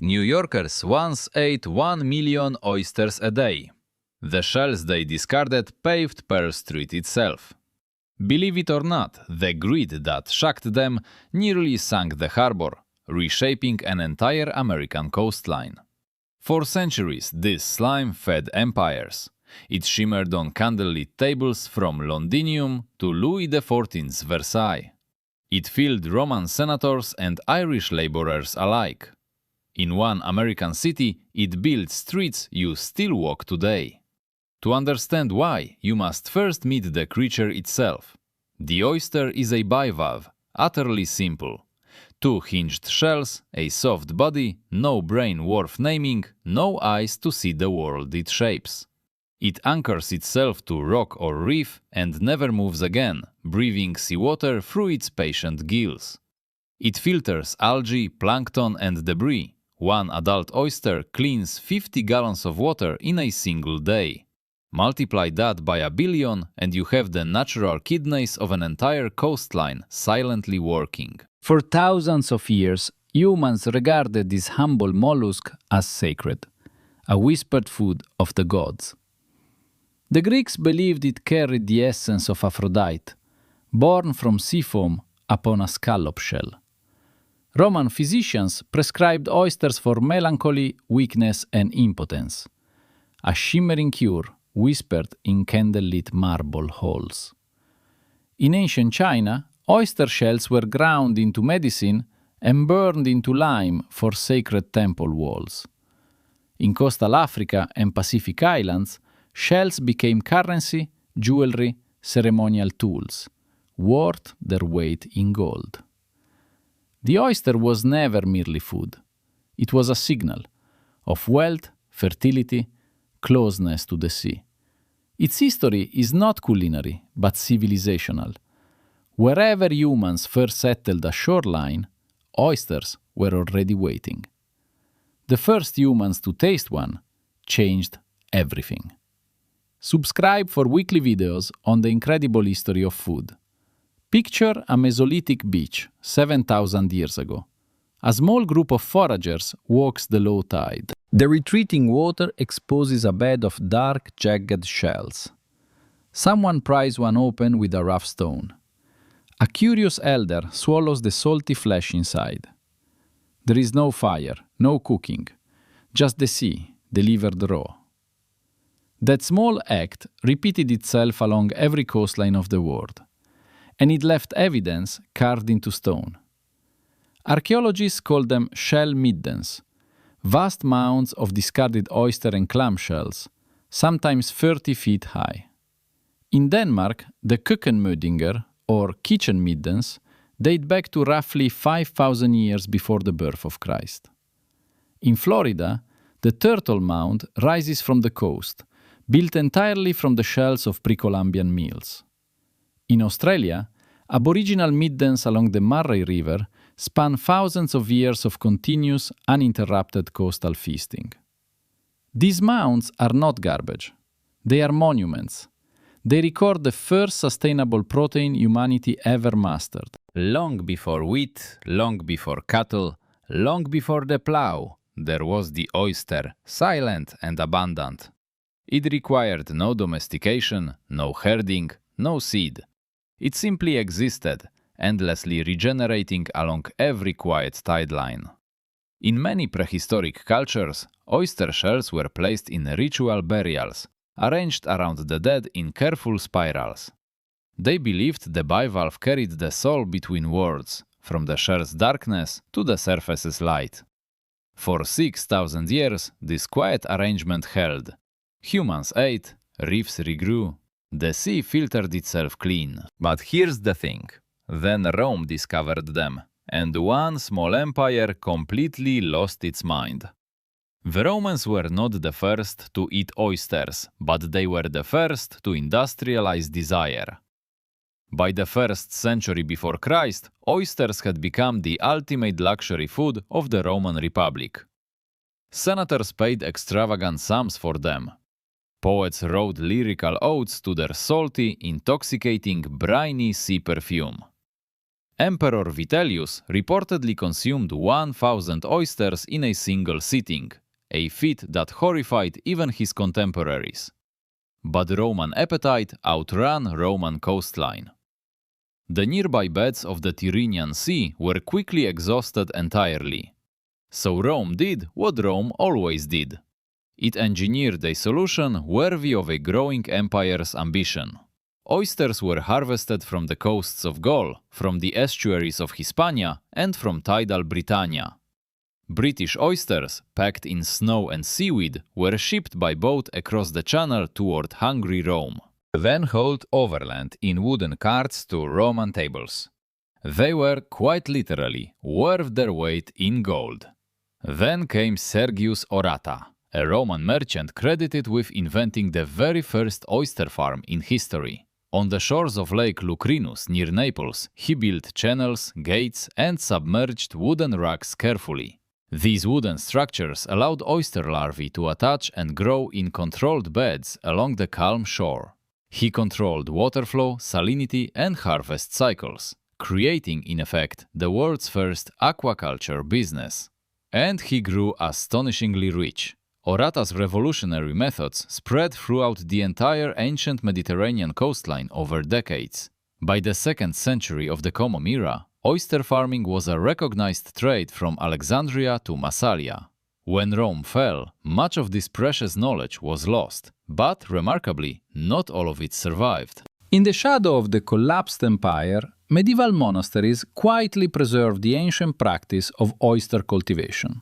New Yorkers once ate 1 million oysters a day. The shells they discarded paved Pearl Street itself. Believe it or not, the greed that shucked them nearly sank the harbor, reshaping an entire American coastline. For centuries, this slime fed empires. It shimmered on candlelit tables from Londinium to Louis XIV's Versailles. It filled Roman senators and Irish laborers alike. In one American city, it built streets you still walk today. To understand why, you must first meet the creature itself. The oyster is a bivalve, utterly simple. 2 hinged shells, a soft body, no brain worth naming, no eyes to see the world it shapes. It anchors itself to rock or reef and never moves again, breathing seawater through its patient gills. It filters algae, plankton, and debris. One adult oyster cleans 50 gallons of water in a single day. Multiply that by 1 billion and you have the natural kidneys of an entire coastline silently working. For thousands of years, humans regarded this humble mollusk as sacred, a whispered food of the gods. The Greeks believed it carried the essence of Aphrodite, born from sea foam upon a scallop shell. Roman physicians prescribed oysters for melancholy, weakness, and impotence, a shimmering cure whispered in candlelit marble halls. In ancient China, oyster shells were ground into medicine and burned into lime for sacred temple walls. In coastal Africa and Pacific Islands, shells became currency, jewelry, ceremonial tools, worth their weight in gold. The oyster was never merely food. It was a signal of wealth, fertility, closeness to the sea. Its history is not culinary, but civilizational. Wherever humans first settled a shoreline, oysters were already waiting. The first humans to taste one changed everything. Subscribe for weekly videos on the incredible history of food. Picture a Mesolithic beach 7,000 years ago. A small group of foragers walks the low tide. The retreating water exposes a bed of dark, jagged shells. Someone pries one open with a rough stone. A curious elder swallows the salty flesh inside. There is no fire, no cooking, just the sea, delivered raw. That small act repeated itself along every coastline of the world, and it left evidence carved into stone. Archaeologists call them shell middens, vast mounds of discarded oyster and clam shells, sometimes 30 feet high. In Denmark, the køkkenmøddinger, or kitchen middens, date back to roughly 5,000 years before the birth of Christ. In Florida, the turtle mound rises from the coast, built entirely from the shells of pre-Columbian meals. In Australia, Aboriginal middens along the Murray River span thousands of years of continuous, uninterrupted coastal feasting. These mounds are not garbage. They are monuments. They record the first sustainable protein humanity ever mastered. Long before wheat, long before cattle, long before the plow, there was the oyster, silent and abundant. It required no domestication, no herding, no seed. It simply existed, endlessly regenerating along every quiet tide line. In many prehistoric cultures, oyster shells were placed in ritual burials, arranged around the dead in careful spirals. They believed the bivalve carried the soul between worlds, from the shell's darkness to the surface's light. For 6,000 years, this quiet arrangement held. Humans ate, reefs regrew, the sea filtered itself clean. But here's the thing. Then Rome discovered them, and one small empire completely lost its mind. The Romans were not the first to eat oysters, but they were the first to industrialize desire. By the 1st century before Christ, oysters had become the ultimate luxury food of the Roman Republic. Senators paid extravagant sums for them. Poets wrote lyrical odes to their salty, intoxicating, briny sea perfume. Emperor Vitellius reportedly consumed 1,000 oysters in a single sitting, a feat that horrified even his contemporaries. But Roman appetite outran Roman coastline. The nearby beds of the Tyrrhenian Sea were quickly exhausted entirely. So Rome did what Rome always did. It engineered a solution worthy of a growing empire's ambition. Oysters were harvested from the coasts of Gaul, from the estuaries of Hispania, and from tidal Britannia. British oysters, packed in snow and seaweed, were shipped by boat across the channel toward hungry Rome, then hauled overland in wooden carts to Roman tables. They were, quite literally, worth their weight in gold. Then came Sergius Orata, a Roman merchant credited with inventing the very first oyster farm in history. On the shores of Lake Lucrinus near Naples, he built channels, gates, and submerged wooden racks carefully. These wooden structures allowed oyster larvae to attach and grow in controlled beds along the calm shore. He controlled water flow, salinity, and harvest cycles, creating, in effect, the world's first aquaculture business. And he grew astonishingly rich. Orata's revolutionary methods spread throughout the entire ancient Mediterranean coastline over decades. By the 2nd century of the Common Era, oyster farming was a recognized trade from Alexandria to Massalia. When Rome fell, much of this precious knowledge was lost, but, remarkably, not all of it survived. In the shadow of the collapsed empire, medieval monasteries quietly preserved the ancient practice of oyster cultivation.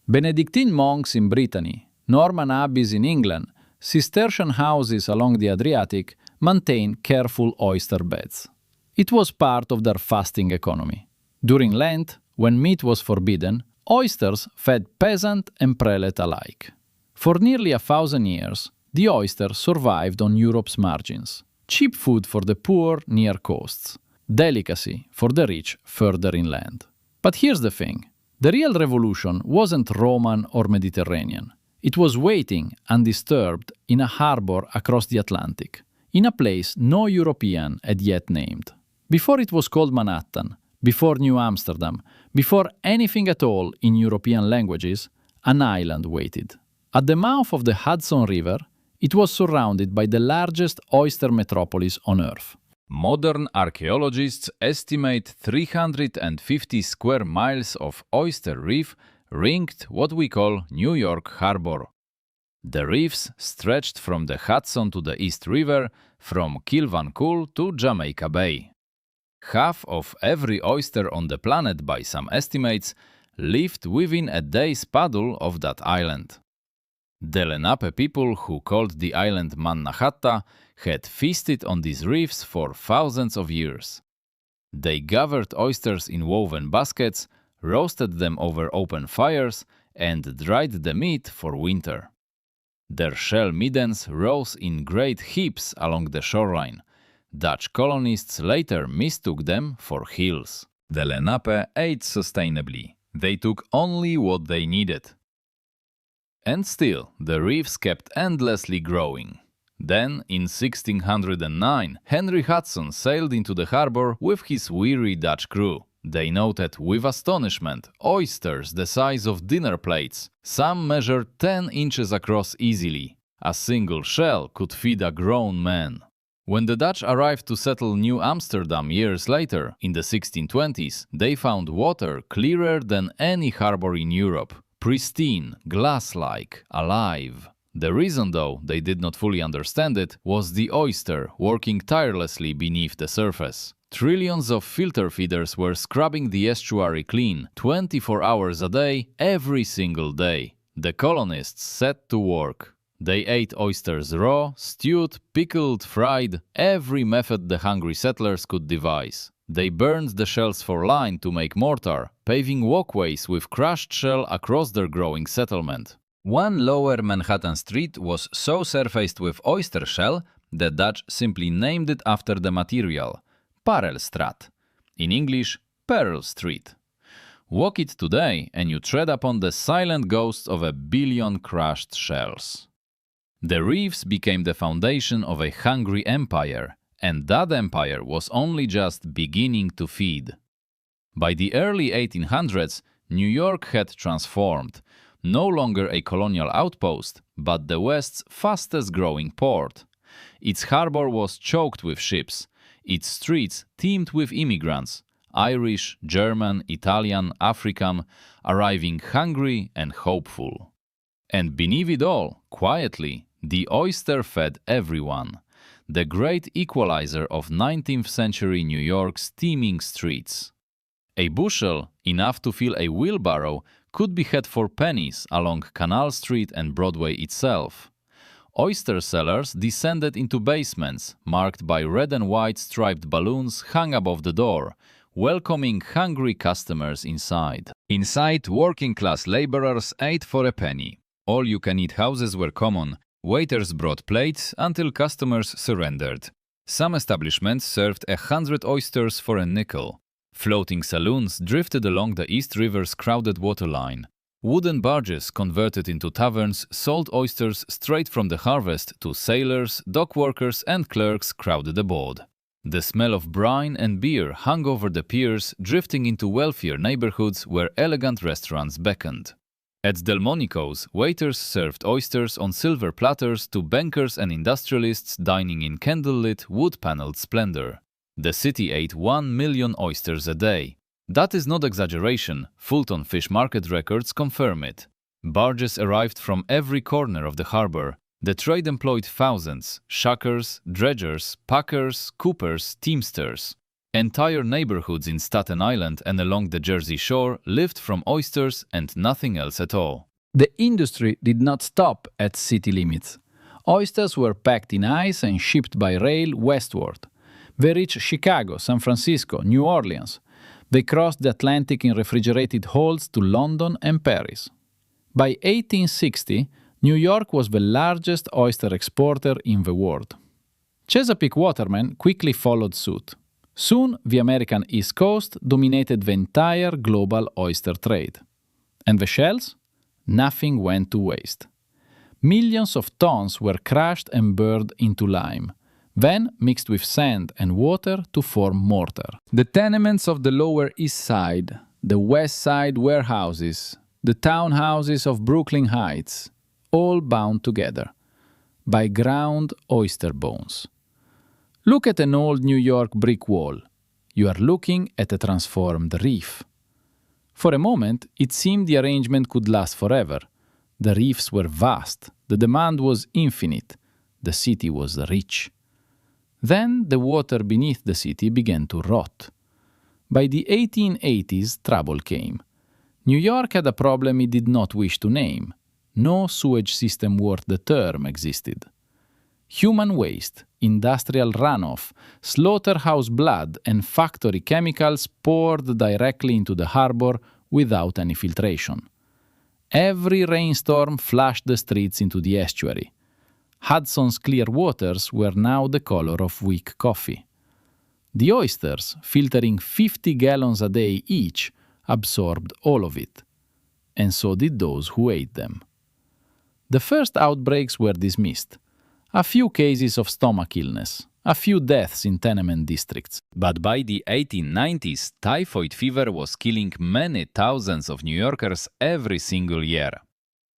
Benedictine monks in Brittany, Norman abbeys in England, Cistercian houses along the Adriatic maintained careful oyster beds. It was part of their fasting economy. During Lent, when meat was forbidden, oysters fed peasant and prelate alike. For nearly 1,000 years, the oyster survived on Europe's margins. Cheap food for the poor near coasts, delicacy for the rich further inland. But here's the thing. The real revolution wasn't Roman or Mediterranean. It was waiting, undisturbed, in a harbor across the Atlantic, in a place no European had yet named. Before it was called Manhattan, before New Amsterdam, before anything at all in European languages, an island waited. At the mouth of the Hudson River, it was surrounded by the largest oyster metropolis on Earth. Modern archaeologists estimate 350 square miles of oyster reef ringed what we call New York Harbor. The reefs stretched from the Hudson to the East River, from Kilvancool to Jamaica Bay. Half of every oyster on the planet, by some estimates, lived within a day's paddle of that island. The Lenape people, who called the island Mannahatta, had feasted on these reefs for thousands of years. They gathered oysters in woven baskets, roasted them over open fires, and dried the meat for winter. Their shell middens rose in great heaps along the shoreline. Dutch colonists later mistook them for hills. The Lenape ate sustainably. They took only what they needed. And still, the reefs kept endlessly growing. Then, in 1609, Henry Hudson sailed into the harbor with his weary Dutch crew. They noted with astonishment oysters the size of dinner plates. Some measured 10 inches across easily. A single shell could feed a grown man. When the Dutch arrived to settle New Amsterdam years later, in the 1620s, they found water clearer than any harbor in Europe. Pristine, glass-like, alive. The reason, though, they did not fully understand it, was the oyster working tirelessly beneath the surface. Trillions of filter feeders were scrubbing the estuary clean, 24 hours a day, every single day. The colonists set to work. They ate oysters raw, stewed, pickled, fried, every method the hungry settlers could devise. They burned the shells for line to make mortar, paving walkways with crushed shell across their growing settlement. One lower Manhattan street was so surfaced with oyster shell, the Dutch simply named it after the material, Parelstraat. In English, Pearl Street. Walk it today and you tread upon the silent ghosts of 1 billion crushed shells. The reefs became the foundation of a hungry empire, and that empire was only just beginning to feed. By the early 1800s, New York had transformed, no longer a colonial outpost, but the West's fastest-growing port. Its harbor was choked with ships, its streets teemed with immigrants, Irish, German, Italian, African, arriving hungry and hopeful. And beneath it all, quietly, the oyster fed everyone, the great equalizer of 19th-century New York's teeming streets. A bushel, enough to fill a wheelbarrow, could be had for pennies along Canal Street and Broadway itself. Oyster cellars descended into basements, marked by red and white striped balloons hung above the door, welcoming hungry customers inside. Inside, working-class laborers ate for a penny. All-you-can-eat houses were common. Waiters brought plates until customers surrendered. Some establishments served 100 oysters for a nickel. Floating saloons drifted along the East River's crowded waterline. Wooden barges converted into taverns sold oysters straight from the harvest to sailors, dockworkers, and clerks crowded aboard. The smell of brine and beer hung over the piers, drifting into wealthier neighborhoods where elegant restaurants beckoned. At Delmonico's, waiters served oysters on silver platters to bankers and industrialists dining in candlelit, wood-paneled splendor. The city ate 1 million oysters a day. That is not exaggeration, Fulton Fish Market records confirm it. Barges arrived from every corner of the harbor. The trade employed thousands: shuckers, dredgers, packers, coopers, teamsters. Entire neighborhoods in Staten Island and along the Jersey Shore lived from oysters and nothing else at all. The industry did not stop at city limits. Oysters were packed in ice and shipped by rail westward. They reached Chicago, San Francisco, New Orleans. They crossed the Atlantic in refrigerated holds to London and Paris. By 1860, New York was the largest oyster exporter in the world. Chesapeake watermen quickly followed suit. Soon, the American East Coast dominated the entire global oyster trade. And the shells? Nothing went to waste. Millions of tons were crushed and burned into lime, then mixed with sand and water to form mortar. The tenements of the Lower East Side, the West Side warehouses, the townhouses of Brooklyn Heights, all bound together by ground oyster bones. Look at an old New York brick wall. You are looking at a transformed reef. For a moment, it seemed the arrangement could last forever. The reefs were vast, the demand was infinite, the city was rich. Then the water beneath the city began to rot. By the 1880s, trouble came. New York had a problem it did not wish to name. No sewage system worth the term existed. Human waste, industrial runoff, slaughterhouse blood, and factory chemicals poured directly into the harbor without any filtration. Every rainstorm flushed the streets into the estuary. Hudson's clear waters were now the color of weak coffee. The oysters, filtering 50 gallons a day each, absorbed all of it. And so did those who ate them. The first outbreaks were dismissed. A few cases of stomach illness, a few deaths in tenement districts. But by the 1890s, typhoid fever was killing many thousands of New Yorkers every single year.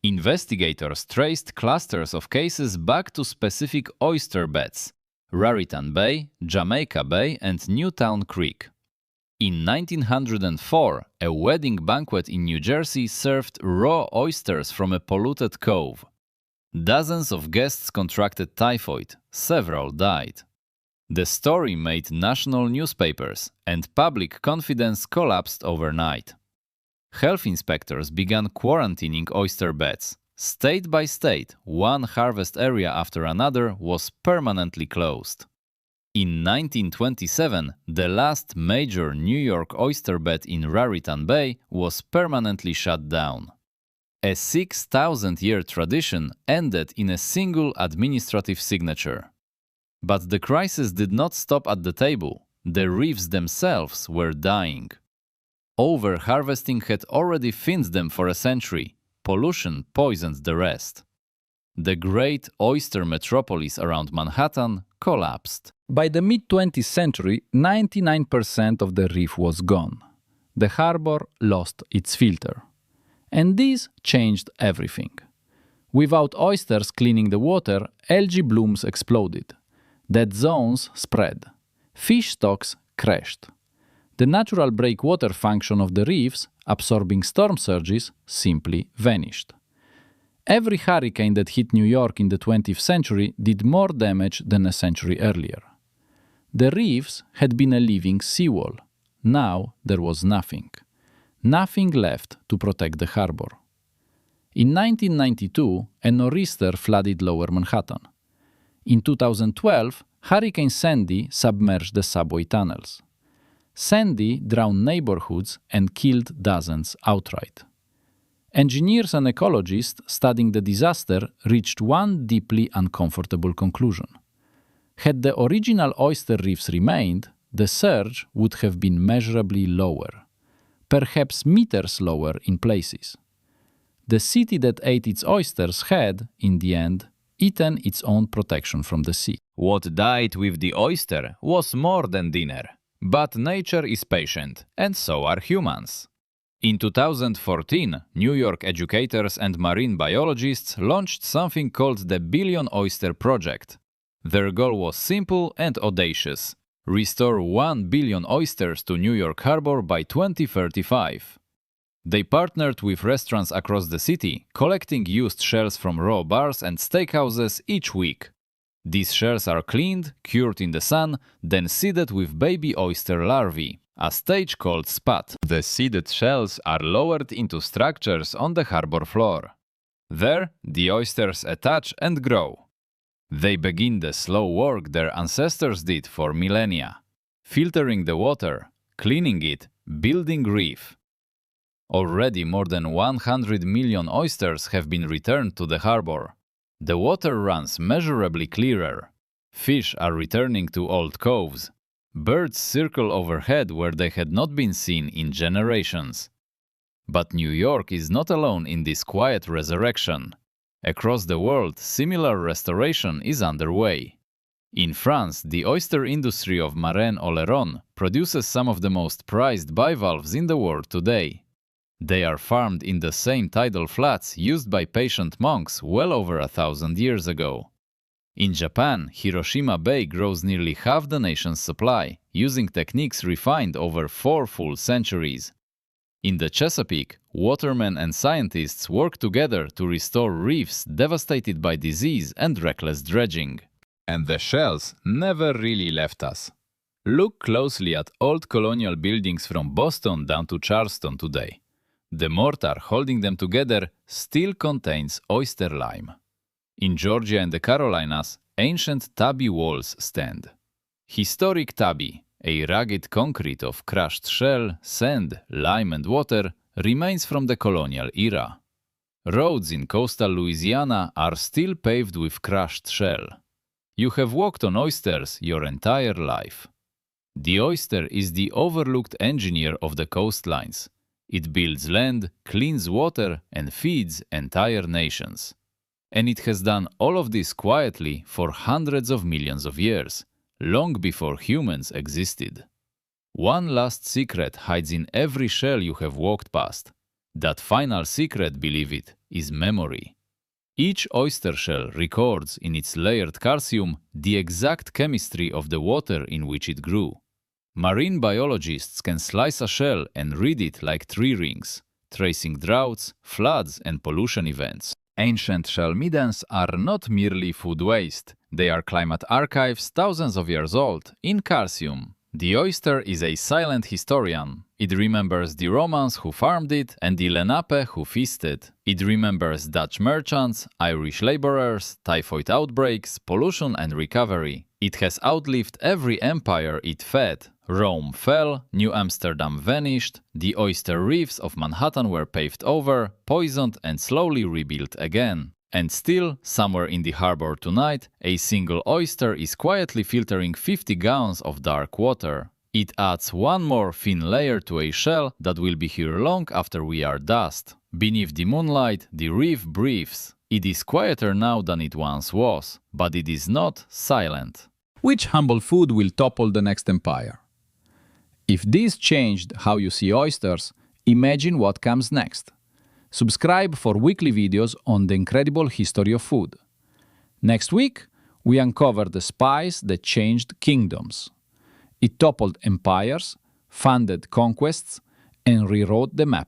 Investigators traced clusters of cases back to specific oyster beds: Raritan Bay, Jamaica Bay, and Newtown Creek. In 1904, a wedding banquet in New Jersey served raw oysters from a polluted cove. Dozens of guests contracted typhoid, several died. The story made national newspapers, and public confidence collapsed overnight. Health inspectors began quarantining oyster beds. State by state, one harvest area after another was permanently closed. In 1927, the last major New York oyster bed in Raritan Bay was permanently shut down. A 6,000-year tradition ended in a single administrative signature. But the crisis did not stop at the table. The reefs themselves were dying. Over-harvesting had already thinned them for a century. Pollution poisoned the rest. The great oyster metropolis around Manhattan collapsed. By the mid-20th century, 99% of the reef was gone. the harbor lost its filter. And this changed everything. Without oysters cleaning the water, algae blooms exploded. Dead zones spread. Fish stocks crashed. The natural breakwater function of the reefs, absorbing storm surges, simply vanished. Every hurricane that hit New York in the 20th century did more damage than a century earlier. The reefs had been a living seawall. Now there was nothing. Nothing left to protect the harbor. In 1992, a nor'easter flooded Lower Manhattan. In 2012, Hurricane Sandy submerged the subway tunnels. Sandy drowned neighborhoods and killed dozens outright. Engineers and ecologists studying the disaster reached one deeply uncomfortable conclusion. Had the original oyster reefs remained, the surge would have been measurably lower, perhaps meters lower in places. The city that ate its oysters had, in the end, eaten its own protection from the sea. What died with the oyster was more than dinner. But nature is patient, and so are humans. In 2014, New York educators and marine biologists launched something called the Billion Oyster Project. Their goal was simple and audacious: restore 1 billion oysters to New York Harbor by 2035. They partnered with restaurants across the city, collecting used shells from raw bars and steakhouses each week. These shells are cleaned, cured in the sun, then seeded with baby oyster larvae, a stage called spat. The seeded shells are lowered into structures on the harbor floor. There, the oysters attach and grow. They begin the slow work their ancestors did for millennia: filtering the water, cleaning it, building reef. Already more than 100 million oysters have been returned to the harbor. The water runs measurably clearer. Fish are returning to old coves. Birds circle overhead where they had not been seen in generations. But New York is not alone in this quiet resurrection. Across the world, similar restoration is underway. In France, the oyster industry of Marennes-Oléron produces some of the most prized bivalves in the world today. They are farmed in the same tidal flats used by patient monks well over 1,000 years ago. In Japan, Hiroshima Bay grows nearly half the nation's supply, using techniques refined over 4 full centuries. In the Chesapeake, watermen and scientists work together to restore reefs devastated by disease and reckless dredging. And the shells never really left us. Look closely at old colonial buildings from Boston down to Charleston today. The mortar holding them together still contains oyster lime. In Georgia and the Carolinas, ancient tabby walls stand. Historic tabby, a rugged concrete of crushed shell, sand, lime and water, remains from the colonial era. Roads in coastal Louisiana are still paved with crushed shell. You have walked on oysters your entire life. The oyster is the overlooked engineer of the coastlines. It builds land, cleans water, and feeds entire nations. And it has done all of this quietly for hundreds of millions of years, long before humans existed. One last secret hides in every shell you have walked past. That final secret, believe it, is memory. Each oyster shell records in its layered calcium the exact chemistry of the water in which it grew. Marine biologists can slice a shell and read it like tree rings, tracing droughts, floods, and pollution events. Ancient shell middens are not merely food waste. They are climate archives thousands of years old in calcium. The oyster is a silent historian. It remembers the Romans who farmed it and the Lenape who feasted. It remembers Dutch merchants, Irish laborers, typhoid outbreaks, pollution and recovery. It has outlived every empire it fed. Rome fell, New Amsterdam vanished, the oyster reefs of Manhattan were paved over, poisoned and slowly rebuilt again. And still, somewhere in the harbor tonight, a single oyster is quietly filtering 50 gallons of dark water. It adds one more thin layer to a shell that will be here long after we are dust. Beneath the moonlight, the reef breathes. It is quieter now than it once was, but it is not silent. Which humble food will topple the next empire? If this changed how you see oysters, imagine what comes next. Subscribe for weekly videos on the incredible history of food. Next week, we uncover the spice that changed kingdoms. It toppled empires, funded conquests, and rewrote the map.